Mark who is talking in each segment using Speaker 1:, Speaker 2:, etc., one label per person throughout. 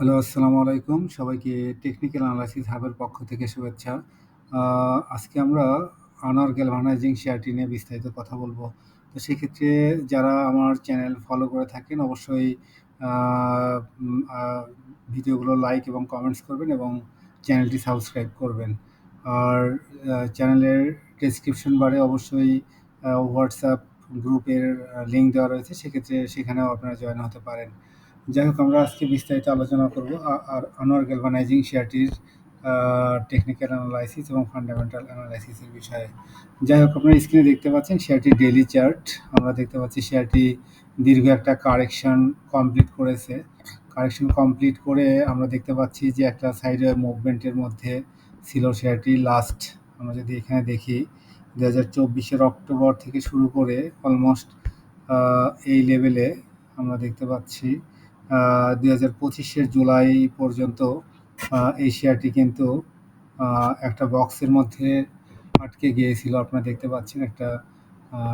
Speaker 1: Hello, আসসালামু আলাইকুম। সবাইকে টেকনিক্যাল অ্যানালাইসিস হাবের পক্ষ থেকে শুভেচ্ছা। আজকে আমরা আনার গ্যালভানাইজিং শেয়ারটি নিয়ে বিস্তারিত কথা বলবো। তো সেক্ষেত্রে যারা আমার চ্যানেল ফলো করে থাকেন অবশ্যই আ উম আ ভিডিওগুলো লাইক এবং কমেন্টস করবেন এবং চ্যানেলটি সাবস্ক্রাইব করবেন। আর চ্যানেলের ডেসক্রিপশন বারে অবশ্যই হোয়াটসঅ্যাপ গ্রুপের লিঙ্ক দেওয়া রয়েছে। সেক্ষেত্রে সেখানেও আপনারা জয়েন হতে পারেন। যাই হোক, আমরা আজকে বিস্তারিত আলোচনা করব আর আনোয়ার গ্যালভানাইজিং শেয়ারটির টেকনিক্যাল অ্যানালাইসিস এবং ফান্ডামেন্টাল অ্যানালাইসিসের বিষয়ে। যাই হোক, আপনারা স্ক্রিনে দেখতে পাচ্ছেন শেয়ারটির ডেইলি চার্ট। আমরা দেখতে পাচ্ছি শেয়ারটি দীর্ঘ একটা কারেকশন কমপ্লিট করেছে। কারেকশন কমপ্লিট করে আমরা দেখতে পাচ্ছি যে একটা সাইডে মুভমেন্টের মধ্যে ছিল শেয়ারটি। লাস্ট আমরা যদি এখানে দেখি 2024-এর অক্টোবর থেকে শুরু করে অলমোস্ট এই লেভেলে আমরা দেখতে পাচ্ছি 2025-এর জুলাই পর্যন্ত এই শেয়ারটি কিন্তু একটা বক্সের মধ্যে আটকে গিয়েছিল। আপনারা দেখতে পাচ্ছেন একটা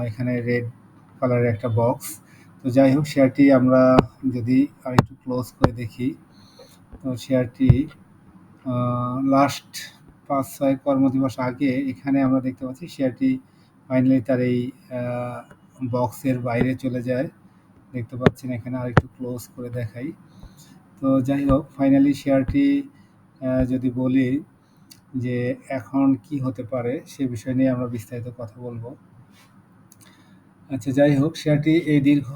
Speaker 1: এখানে রেড কালারের একটা বক্স। তো যাই হোক, শেয়ারটি আমরা যদি আরেকটু ক্লোজ করে দেখি, তো শেয়ারটি লাস্ট 5-6 কর্মদিবস আগে এখানে আমরা দেখতে পাচ্ছি শেয়ারটি ফাইনালি তার এই বক্সের বাইরে চলে যায়। দেখতে পাচ্ছেন এখানে আরেকটু ক্লোজ করে দেখাই। তো যাই হোক, ফাইনালি শেয়ারটি যদি বলি যে এখন কি হতে পারে সে বিষয় নিয়ে আমরা বিস্তারিত কথা বলবো। আচ্ছা, যাই হোক, শেয়ারটি এই দীর্ঘ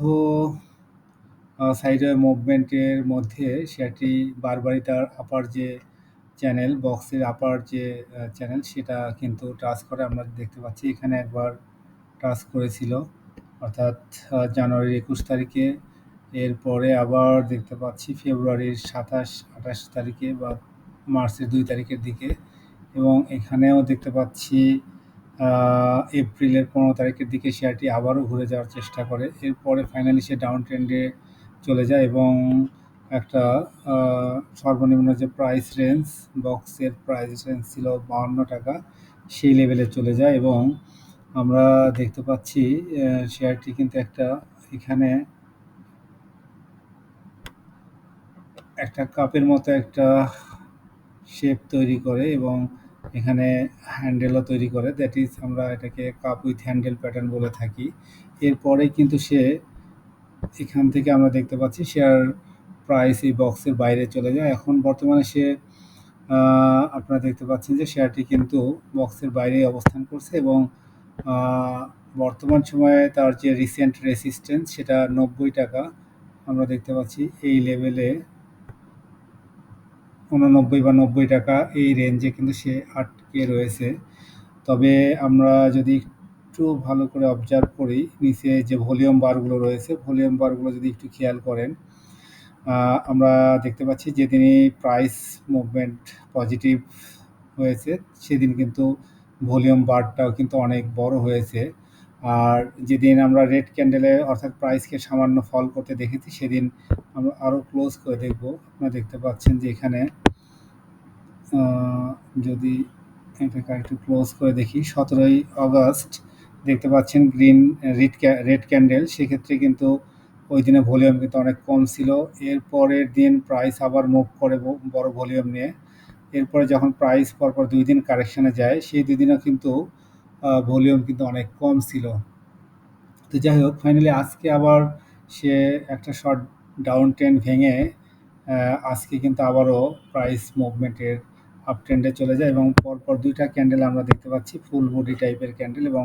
Speaker 1: সাইডওয়ে মুভমেন্টের মধ্যে শেয়ারটি বারবারই তার আপার যে চ্যানেল, বক্সের আপার যে চ্যানেল সেটা কিন্তু টাচ করে। আমরা দেখতে পাচ্ছি এখানে একবার টাচ করেছিল, অর্থাৎ জানুয়ারির 21 তারিখে। এরপরে আবার দেখতে পাচ্ছি ফেব্রুয়ারির 27-28 তারিখে বা মার্চের 2 তারিখের দিকে, এবং এখানেও দেখতে পাচ্ছি এপ্রিলের 15 তারিখের দিকে শেয়ারটি আবারও ঘুরে যাওয়ার চেষ্টা করে। এরপরে ফাইনালি সে ডাউন ট্রেন্ডে চলে যায় এবং একটা সর্বনিম্ন যে প্রাইস রেঞ্জ, বক্সের প্রাইস রেঞ্জ ছিল 52 টাকা, সেই লেভেলে চলে যায়। এবং আমরা দেখতে পাচ্ছি শেয়ারটি কিন্তু একটা এখানে একটা কাপের মতো একটা শেপ তৈরি করে এবং এখানে হ্যান্ডেলও তৈরি করে। দ্যাট ইজ আমরা এটাকে কাপ উইথ হ্যান্ডেল প্যাটার্ন বলে থাকি। এরপরে কিন্তু সে এখান থেকে আমরা দেখতে পাচ্ছি শেয়ার প্রাইস এই বক্সের বাইরে চলে যায়। এখন বর্তমানে সে আপনারা দেখতে পাচ্ছেন যে শেয়ারটি কিন্তু বক্সের বাইরে অবস্থান করছে এবং বর্তমান সময়ে তার যে রিসেন্ট রেসিস্ট্যান্স সেটা 90 টাকা। আমরা দেখতে পাচ্ছি এই লেভেলে 89 বা 90 টাকা এই রেঞ্জে কিন্তু সে আটকে রয়েছে। তবে আমরা যদি একটু ভালো করে অবজার্ভ করি, নিচে যে ভলিউম বারগুলো রয়েছে, ভলিউম বারগুলো যদি একটু খেয়াল করেন, আমরা দেখতে পাচ্ছি যেদিনই প্রাইস মুভমেন্ট পজিটিভ হয়েছে সেদিন কিন্তু ভলিউম বারটাও কিন্তু অনেক বড় হয়েছে। আর যেদিন আমরা রেড ক্যান্ডেলে অর্থাৎ প্রাইসকে সামান্য ফল করতে দেখেছি সেদিন আমরা আরও ক্লোজ করে দেখব। আপনারা দেখতে পাচ্ছেন যে এখানে যদি এটাকে একটু ক্লোজ করে দেখি, 17ই আগস্ট দেখতে পাচ্ছেন গ্রিন রেড ক্যান্ডেল। সেক্ষেত্রে কিন্তু ওই দিনে ভলিউম কিন্তু অনেক কম ছিল। এরপরের দিন প্রাইস আবার মুভ করে বড় ভলিউম নিয়ে। এরপরে যখন প্রাইস পরপর 2 দিন কারেকশানে যায়, সেই 2 দিনও কিন্তু ভলিউম কিন্তু অনেক কম ছিল। তো যাই হোক, ফাইনালি আজকে আবার সে একটা শর্ট ডাউন ট্রেন্ড ভেঙে আজকে কিন্তু আবারও প্রাইস মুভমেন্টের আপ ট্রেন্ডে চলে যায় এবং পরপর 2টা ক্যান্ডেল আমরা দেখতে পাচ্ছি, ফুল বডি টাইপের ক্যান্ডেল এবং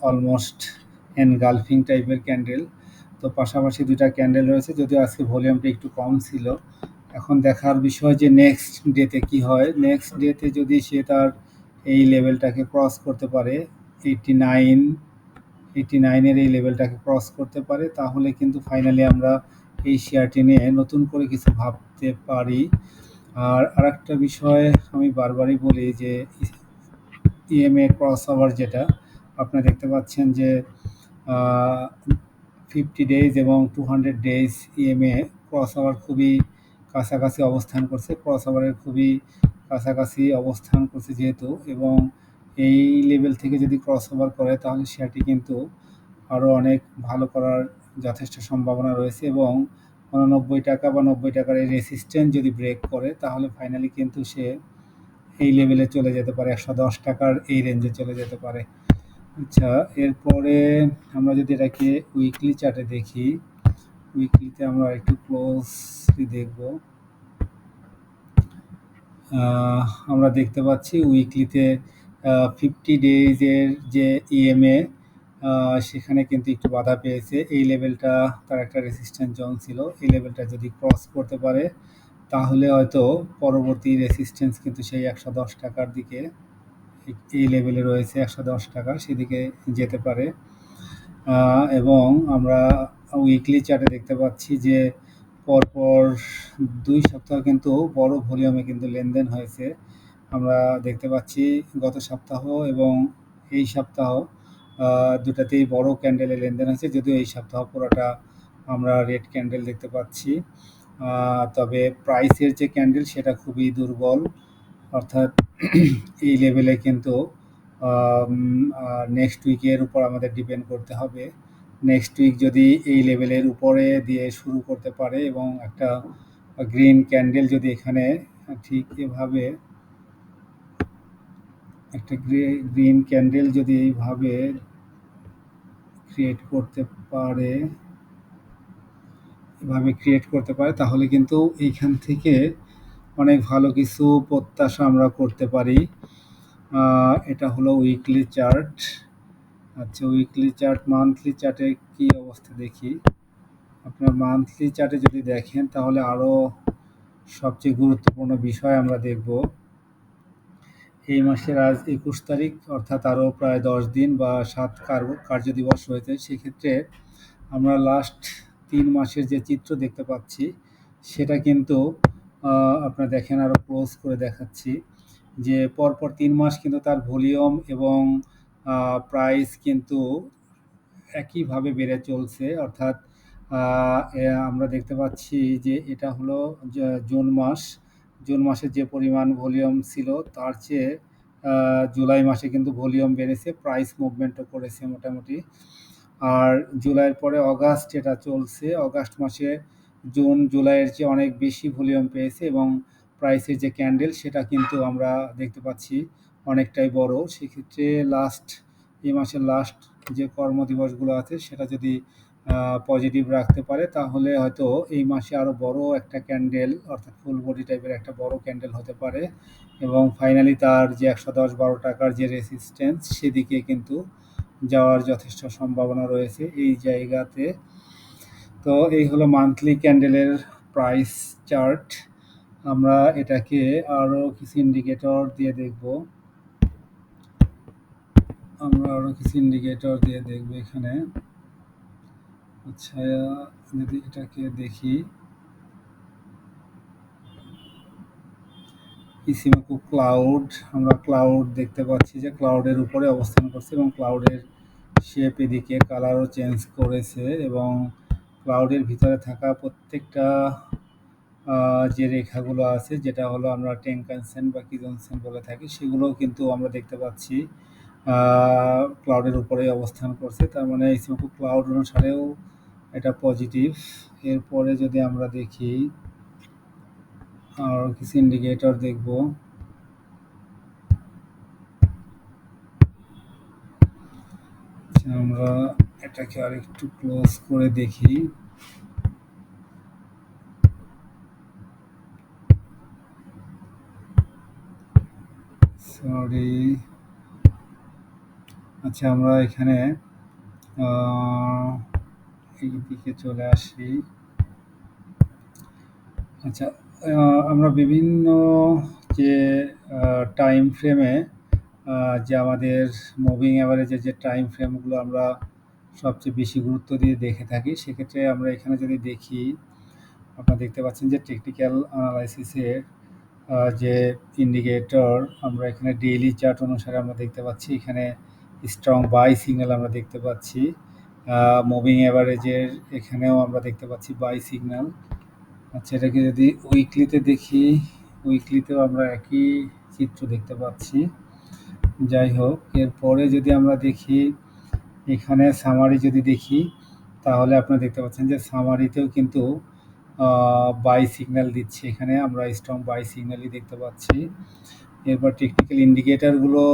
Speaker 1: অলমোস্ট এনগালফিং টাইপের ক্যান্ডেল। তো পাশাপাশি 2টা ক্যান্ডেল রয়েছে, যদিও আজকে ভলিউমটা একটু কম ছিল। এখন দেখার বিষয় যে নেক্সট ডেতে কি হয়। নেক্সট ডেতে যদি সে তার এই লেভেলটাকে ক্রস করতে পারে, 89-এর এই লেভেলটাকে ক্রস করতে পারে, তাহলে কিন্তু ফাইনালি আমরা এই শেয়ারটি নিয়ে নতুন করে কিছু ভাবতে পারি। আর আরেকটা বিষয় আমি বারবারই বলি যে ইএমএ ক্রস ওভার, যেটা আপনারা দেখতে পাচ্ছেন যে 50 ডেজ এবং 200 ডেজ ইএমএ ক্রস ওভার খুবই কাছাকাছি অবস্থান করছে। ক্রস ওভারের খুবই কাছাকাছি অবস্থান করছে যেহেতু, এবং এই লেভেল থেকে যদি ক্রস ওভার করে তাহলে শেয়ারটি কিন্তু আরও অনেক ভালো করার যথেষ্ট সম্ভাবনা রয়েছে এবং টাকা বা 90 টাকার এই রেসিস্ট্যান্স যদি ব্রেক করে তাহলে ফাইনালি কিন্তু সে এই লেভেলে চলে যেতে পারে, 110 টাকার এই রেঞ্জে চলে যেতে পারে। আচ্ছা, এরপরে আমরা যদি এটাকে উইকলি চার্টে দেখি, উইকলিতে আমরা একটু ক্লোজলি দেখব। আমরা দেখতে পাচ্ছি উইকলিতে 50 ডেজের যে ইএমএ সেখানে কিন্তু একটু বাধা পেয়েছে। এই লেভেলটা তার একটা রেসিস্ট্যান্স জোন ছিল, এই লেভেলটা যদি ক্রস করতে পারে তাহলে হয়তো পরবর্তী রেসিস্ট্যান্স কিন্তু সেই 110 টাকার দিকে, এই লেভেলে রয়েছে 110 টাকা, সেদিকে যেতে পারে। এবং আমরা উইকলি চার্টে দেখতে পাচ্ছি যে পরপর 2 সপ্তাহ কিন্তু বড় ভলিউমে কিন্তু লেনদেন হয়েছে। আমরা দেখতে পাচ্ছি গত সপ্তাহ এবং এই সপ্তাহ দুটাতেই বড় ক্যান্ডেলে লেনদেন হয়েছে, যদিও এই সপ্তাহ পুরোটা আমরা রেড ক্যান্ডেল দেখতে পাচ্ছি। তবে প্রাইসের যে ক্যান্ডেল সেটা খুবই দুর্বল, অর্থাৎ এই লেভেলে কিন্তু নেক্সট উইকের উপর আমাদের ডিপেন্ড করতে হবে। নেক্সট উইক যদি এই লেভেলের উপরে দিয়ে শুরু করতে পারে এবং একটা গ্রিন ক্যান্ডেল যদি এখানে ঠিক এভাবে একটা গ্রিন ক্যান্ডেল যদি এইভাবে ক্রিয়েট করতে পারে, এভাবে ক্রিয়েট করতে পারে তাহলে কিন্তু এইখান থেকে অনেক ভালো কিছু প্রত্যাশা আমরা করতে পারি। এটা হলো উইকলি চার্ট। আচ্ছা, উইকলি চার্ট, মান্থলি চার্টে কি অবস্থা দেখি। আপনার মান্থলি চার্টে যদি দেখেন তাহলে আরও সবচেয়ে গুরুত্বপূর্ণ বিষয় আমরা দেখব। এই মাসের আজ 21 তারিখ, অর্থাৎ আরও প্রায় 10 দিন বা 7 কার্য দিবস রয়েছে। সেক্ষেত্রে আমরা লাস্ট 3 মাসের যে চিত্র দেখতে পাচ্ছি সেটা কিন্তু আপনারা দেখেন, আরও ক্লোজ করে দেখাচ্ছি যে পরপর 3 মাস কিন্তু তার ভলিউম এবং প্রাইস কিন্তু একইভাবে বেড়ে চলছে। অর্থাৎ আমরা দেখতে পাচ্ছি যে এটা হলো জুন মাস, জুন মাসে যে পরিমাণ ভলিউম ছিল তার চেয়ে জুলাই মাসে কিন্তু ভলিউম বেড়েছে, প্রাইস মুভমেন্টও করেছে মোটামুটি। আর জুলাইয়ের পরে অগাস্ট এটা চলছে, অগাস্ট মাসে জুন জুলাইয়ের চেয়ে অনেক বেশি ভলিউম পেয়েছে এবং প্রাইসের যে ক্যান্ডেল সেটা কিন্তু আমরা দেখতে পাচ্ছি অনেকটাই বড়। সেক্ষেত্রে এই মাসের লাস্ট যে কর্মদিবসগুলো আছে সেটা যদি পজিটিভ রাখতে পারে তাহলে হয়তো এই মাসে আরও বড় একটা ক্যান্ডেল, অর্থাৎ ফুল বডি টাইপের একটা বড় ক্যান্ডেল হতে পারে এবং ফাইনালি তার যে 110-12 টাকার যে রেসিস্ট্যান্স সেদিকে কিন্তু যাওয়ার যথেষ্ট সম্ভাবনা রয়েছে এই জায়গাতে। তো এই হলো মান্থলি ক্যান্ডেলের প্রাইস চার্ট। আমরা এটাকে আরও কিছু ইন্ডিকেটর দিয়ে দেখব। এখানে। আচ্ছা, যদি এটাকে দেখি, ইসিমাকু ক্লাউড, আমরা ক্লাউড দেখতে পাচ্ছি যে ক্লাউডের উপরে অবস্থান করছে এবং ক্লাউডের শেপ এদিকে কালারও চেঞ্জ করেছে এবং ক্লাউডের ভিতরে থাকা প্রত্যেকটা যে রেখাগুলো আছে, যেটা হলো আমরা টেনকানসেন বা কিজনসেন বলে থাকি, সেগুলোও কিন্তু আমরা দেখতে পাচ্ছি ক্লাউডের উপরেই অবস্থান করছে। তার মানে ইসিমাকু ক্লাউড অনুসারেও এটা পজিটিভ। এরপরে যদি আমরা দেখি আর কিছু ইন্ডিকেটর দেখব। আমরা এটাকে আর একটু ক্লোজ করে দেখি। সরি। আচ্ছা, আমরা এখানে এই দিকে চলে আসি। আচ্ছা, আমরা বিভিন্ন যে টাইম ফ্রেমে যে আমাদের মুভিং অ্যাভারেজের যে টাইম ফ্রেমগুলো আমরা সবচেয়ে বেশি গুরুত্ব দিয়ে দেখে থাকি, সেক্ষেত্রে আমরা এখানে যদি দেখি, আপনারা দেখতে পাচ্ছেন যে টেকনিক্যাল অ্যানালাইসিসের যে ইন্ডিকেটর, আমরা এখানে ডেইলি চার্ট অনুসারে আমরা দেখতে পাচ্ছি এখানে স্ট্রং বাই সিগন্যাল আমরা দেখতে পাচ্ছি। মুভিং অ্যাভারেজের এখানেও আমরা দেখতে পাচ্ছি বাই সিগন্যাল। আচ্ছা, এটাকে যদি উইকলিতে দেখি, উইকলিতেও আমরা একই চিত্র দেখতে পাচ্ছি। যাই হোক, এরপরে যদি আমরা দেখি এখানে সামারি যদি দেখি তাহলে আপনারা দেখতে পাচ্ছেন যে সামারিতেও কিন্তু বাই সিগন্যাল দিচ্ছে, এখানে আমরা স্ট্রং বাই সিগন্যালই দেখতে পাচ্ছি। এরপর টেকনিক্যাল ইন্ডিকেটরগুলো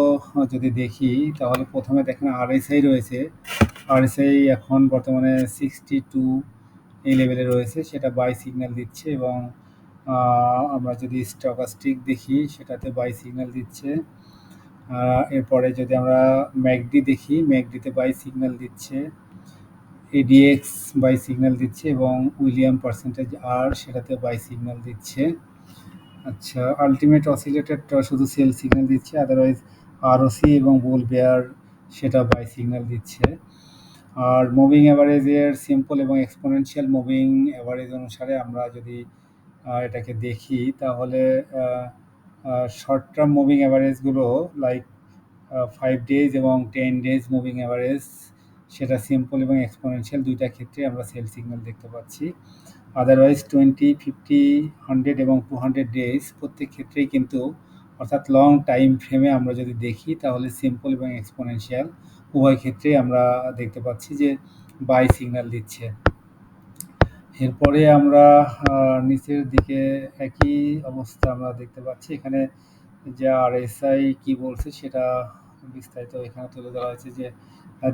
Speaker 1: যদি দেখি, তাহলে প্রথমে দেখেন আরএসআই রয়েছে। আরএসআই এখন বর্তমানে 62 এই লেভেলে রয়েছে, সেটা বাই সিগন্যাল দিচ্ছে। এবং আমরা যদি স্টকাস্টিক দেখি, সেটাতে বাই সিগন্যাল দিচ্ছে। এরপরে যদি আমরা ম্যাকডি দেখি, ম্যাকডিতে বাই সিগন্যাল দিচ্ছে। এডিএক্স বাই সিগন্যাল দিচ্ছে এবং উইলিয়াম পার্সেন্টেজ আর সেটাতে বাই সিগন্যাল দিচ্ছে। আচ্ছা, আলটিমেট অসিলেটরটা শুধু সেল সিগন্যাল দিচ্ছে, আদারওয়াইজ আরওসি এবং বুল বেয়ার সেটা বাই সিগন্যাল দিচ্ছে। আর মুভিং অ্যাভারেজের সিম্পল এবং এক্সপোনেনশিয়াল মুভিং অ্যাভারেজ অনুসারে আমরা যদি এটাকে দেখি, তাহলে শর্ট টার্ম মুভিং অ্যাভারেজগুলো লাইক 5 ডেজ এবং 10 ডেজ মুভিং অ্যাভারেজ, সেটা সিম্পল এবং এক্সপোনেনশিয়াল দুইটা ক্ষেত্রে আমরা সেল সিগন্যাল দেখতে পাচ্ছি। আদারওয়াইজ 20, 50, 100 এবং 200 ডেজ প্রত্যেক ক্ষেত্রেই কিন্তু, অর্থাৎ লং টাইম ফ্রেমে আমরা যদি দেখি, তাহলে সিম্পল এবং এক্সপোনেনশিয়াল উভয় ক্ষেত্রেই আমরা দেখতে পাচ্ছি যে বাই সিগন্যাল দিচ্ছে। এরপরে আমরা নিচের দিকে একই অবস্থা আমরা দেখতে পাচ্ছি। এখানে যে আরএসআই কি বলছে সেটা বিস্তারিত এখানে তুলে ধরা হয়েছে যে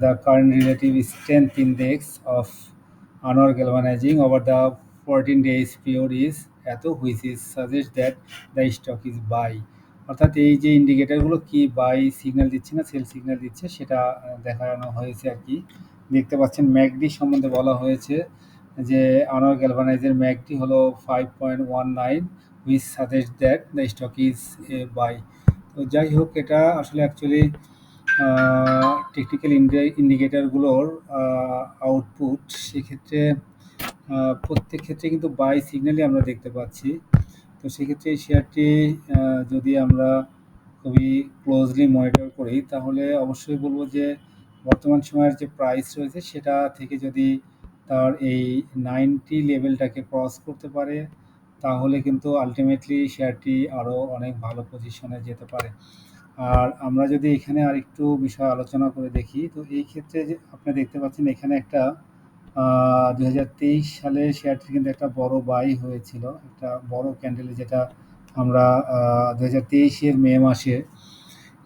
Speaker 1: the current relative strength index of Anwar Galvanizing over the 14 days period is এত, which is suggest that the stock is buy. অর্থাৎ এই যে ইন্ডিকেটারগুলো কি বাই সিগন্যাল দিচ্ছে না সেল সিগন্যাল দিচ্ছে, সেটা দেখানো হয়েছে আর কি। দেখতে পাচ্ছেন ম্যাকডি সম্বন্ধে বলা হয়েছে যে আনোয়ার গ্যালভানাইজের ম্যাকডি হলো 5.19, which suggest that the stock is a buy. তো যাই হোক, এটা আসলে অ্যাকচুয়ালি টেকনিক্যাল ইন্ডিকেটারগুলোর আউটপুট। সেক্ষেত্রে প্রত্যেক ক্ষেত্রে কিন্তু বাই সিগন্যালই আমরা দেখতে পাচ্ছি। তো সেক্ষেত্রে এই শেয়ারটি যদি আমরা খুবই ক্লোজলি মনিটর করি, তাহলে অবশ্যই বলবো যে বর্তমান সময়ের যে প্রাইস রয়েছে সেটা থেকে যদি তার এই 90 লেভেলটাকে ক্রস করতে পারে, তাহলে কিন্তু আলটিমেটলি শেয়ারটি আরও অনেক ভালো পজিশনে যেতে পারে। আর আমরা যদি এখানে আরেকটু বিষয় আলোচনা করে দেখি, তো এই ক্ষেত্রে যে আপনি দেখতে পাচ্ছেন এখানে একটা 2023 সালে শেয়ারটির কিন্তু একটা বড় বাই হয়েছিল, একটা বড় ক্যান্ডেলে, যেটা আমরা 2023-এর মে মাসে,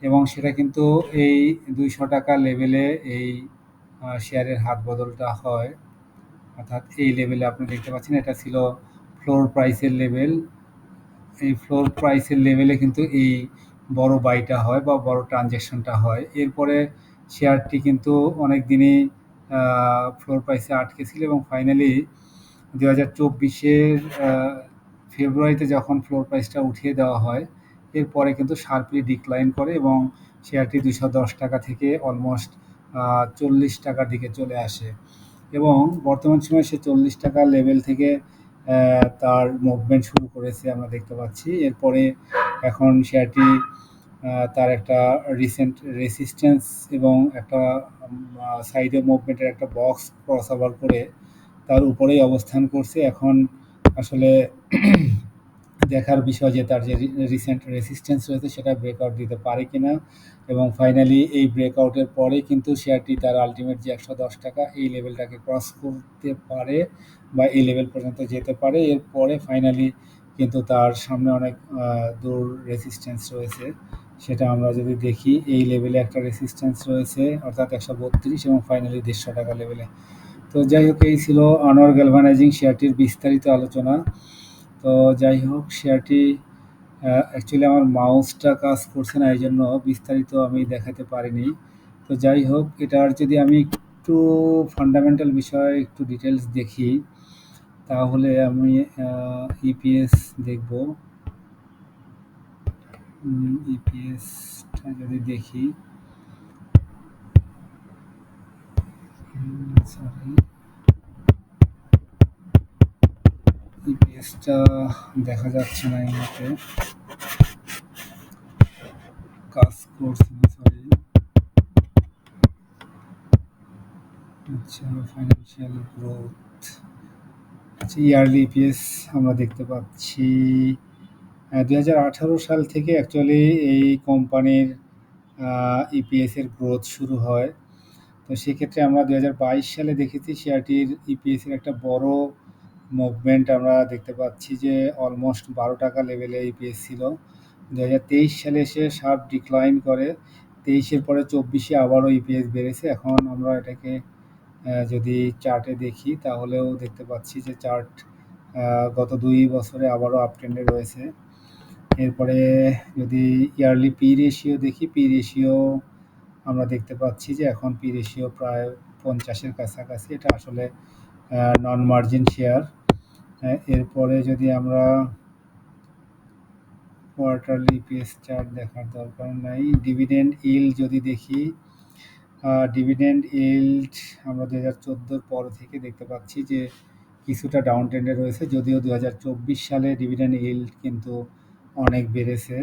Speaker 1: এবং সেটা কিন্তু এই 200 টাকা লেভেলে এই শেয়ারের হাত বদলটা হয়। অর্থাৎ এই লেভেলে আপনি দেখতে পাচ্ছেন এটা ছিল ফ্লোর প্রাইসের লেভেল। এই ফ্লোর প্রাইসের লেভেলে কিন্তু এই বড় বাইটা হয় বা বড় ট্রানজ্যাকশনটা হয়। এরপরে শেয়ারটি কিন্তু অনেক দিনই ফ্লোর প্রাইসে আটকে ছিল এবং ফাইনালি 2024-এর ফেব্রুয়ারিতে যখন ফ্লোর প্রাইসটা উঠিয়ে দেওয়া হয়, এরপরে কিন্তু শার্পলি ডিক্লাইন করে এবং শেয়ারটি 210 টাকা থেকে অলমোস্ট 40 টাকার দিকে চলে আসে। এবং বর্তমান সময়ে সে 40 টাকার লেভেল থেকে তার মুভমেন্ট শুরু করেছে আমরা দেখতে পাচ্ছি। এরপরে এখন শেয়ারটি তার একটা রিসেন্ট রেসিস্ট্যান্স এবং একটা সাইডে মুভমেন্টের একটা বক্স ক্রস ওভার করে তার উপরেই অবস্থান করছে। এখন আসলে দেখার বিষয় যে তার যে রিসেন্ট রেসিস্ট্যান্স রয়েছে সেটা ব্রেকআউট দিতে পারে কিনা, এবং ফাইনালি এই ব্রেকআউটের পরে কিন্তু শেয়ারটি তার আলটিমেট যে 110 টাকা এই লেভেলটাকে ক্রস করতে পারে বা এই লেভেল পর্যন্ত যেতে পারে। এরপরে ফাইনালি কিন্তু তার সামনে অনেক দূর রেসিস্ট্যান্স রয়েছে, সেটা আমরা যদি দেখি এই লেভেলে একটা রেসিস্ট্যান্স রয়েছে, অর্থাৎ 132, এবং ফাইনালি 150 টাকা লেভেলে। তো যাই হোক, এই ছিল আনোয়ার গ্যালভানাইজিং শেয়ারটির বিস্তারিত আলোচনা। তো যাই হোক, শেয়ারটি অ্যাকচুয়ালি আমার মাউসটা কাজ করছে না, এই জন্য বিস্তারিত আমি দেখাতে পারিনি। তো যাই হোক, এটার যদি আমি একটু ফান্ডামেন্টাল বিষয় একটু ডিটেলস দেখি, তাহলে আমি ইপিএস দেখব। ইপিএসটা যদি দেখি, সরি, ইপিএসটা দেখা যাচ্ছে না, এই মুহূর্তে কাজ করছে না, সরি। আচ্ছা, ফাইন্যান্সিয়াল গ্রোথ, আচ্ছা, ইয়ারলি ইপিএস আমরা দেখতে পাচ্ছি 2018 সাল থেকে অ্যাকচুয়ালি এই কোম্পানির ইপিএসের গ্রোথ শুরু হয়। তো সেক্ষেত্রে আমরা 2022 সালে দেখেছি শেয়ারটির ইপিএসের একটা বড় মুভমেন্ট আমরা দেখতে পাচ্ছি যে অলমোস্ট 12 টাকা লেভেলে ইপিএস ছিল। 2023 সালে এসে শার্প ডিক্লাইন করে, 23-এর পরে 24-এ আবারও ইপিএস বেড়েছে। এখন আমরা এটাকে যদি চার্টে দেখি তাহলেও দেখতে পাচ্ছি যে চার্ট গত 2 বছরে আবারও আপট্রেন্ডে রয়েছে। এরপরে যদি ইয়ারলি পি রেশিও দেখি, পি রেশিও আমরা দেখতে পাচ্ছি যে এখন পি রেশিও প্রায় 50-এর কাছাকাছি। এটা আসলে নন মার্জিন শেয়ার। এরপরে যদি আমরা কোয়ার্টারলি ইপিএস চার্ট দেখার দরকার নাই, ডিভিডেন্ড ইল্ড যদি দেখি, ডিভিডেন্ড ইল্ড আমরা 2014-র পর থেকে দেখতে পাচ্ছি যে কিছুটা ডাউন ট্রেন্ডে রয়েছে, যদিও 2024 সালে ডিভিডেন্ড ইল্ড কিন্তু অনেক বেড়েছে।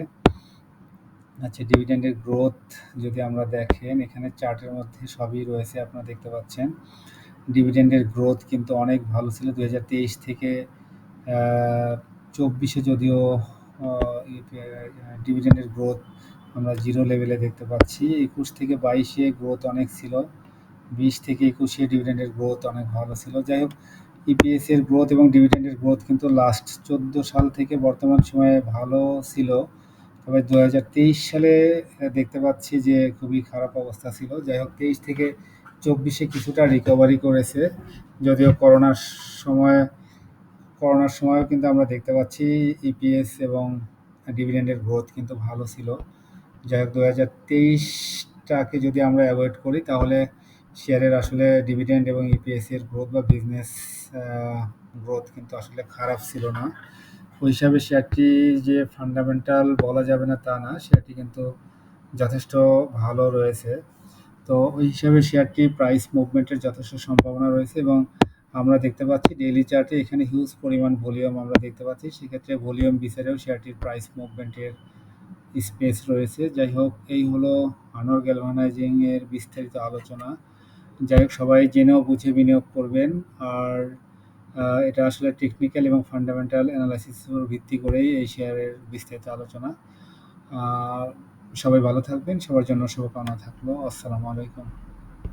Speaker 1: আচ্ছা, ডিভিডেন্ডের গ্রোথ যদি আমরা দেখেন, এখানে চার্টের মধ্যে সবই রয়েছে, আপনারা দেখতে পাচ্ছেন। ডিভিডেন্ডের গ্রোথ কিন্তু অনেক ভালো ছিল 2023 থেকে 24-এ, যদিও ডিভিডেন্ডের গ্রোথ আমরা জিরো লেভেলে দেখতে পাচ্ছি। 21 থেকে 22-এ গ্রোথ অনেক ছিল, 20 থেকে 21-এ ডিভিডেন্ডের গ্রোথ অনেক ভালো ছিল। যাই হোক, ইপিএস এর গ্রোথ এবং ডিভিডেন্ডের গ্রোথ কিন্তু লাস্ট 14 সাল থেকে বর্তমান সময়ে ভালো ছিল। তবে 2023 সালে দেখতে পাচ্ছি যে খুবই খারাপ অবস্থা ছিল। যাই হোক, 23 থেকে 24-এ কিছুটা রিকভারি করেছে, যদিও সময় করোনার সময়ও কিন্তু আমরা দেখতে পাচ্ছি ইপিএস এবং ডিভিডেন্ডের গ্রোথ কিন্তু ভালো ছিল। যাই হোক, 2023টাকে যদি আমরা অ্যাভয়েড করি তাহলে শেয়ারের আসলে ডিভিডেন্ড এবং ইপিএস এর গ্রোথ বা বিজনেস গ্রোথ কিন্তু আসলে খারাপ ছিল না। ওই হিসাবে শেয়ারটি যে ফান্ডামেন্টাল বলা যাবে না তা না, শেয়ারটি কিন্তু যথেষ্ট ভালো রয়েছে। তো ওই হিসাবে শেয়ারটি প্রাইস মুভমেন্টের যথেষ্ট সম্ভাবনা রয়েছে এবং আমরা দেখতে পাচ্ছি ডেইলি চার্টে এখানে হিউজ পরিমাণ ভলিউম আমরা দেখতে পাচ্ছি। সেক্ষেত্রে ভলিউম বিচারেও শেয়ারটির প্রাইস মুভমেন্টের স্পেস রয়েছে। যাই হোক, এই হলো আনোয়ার গ্যালভানাইজিং এর বিস্তারিত আলোচনা। যাই হোক, সবাই জেনেও বুঝে বিনিয়োগ করবেন। আর এটা আসলে টেকনিক্যাল এবং ফান্ডামেন্টাল অ্যানালাইসিসের উপর ভিত্তি করেই এই শেয়ারের বিস্তারিত আলোচনা। সবাই ভালো থাকবেন, সবার জন্য শুভকামনা থাকলো। আসসালামু আলাইকুম।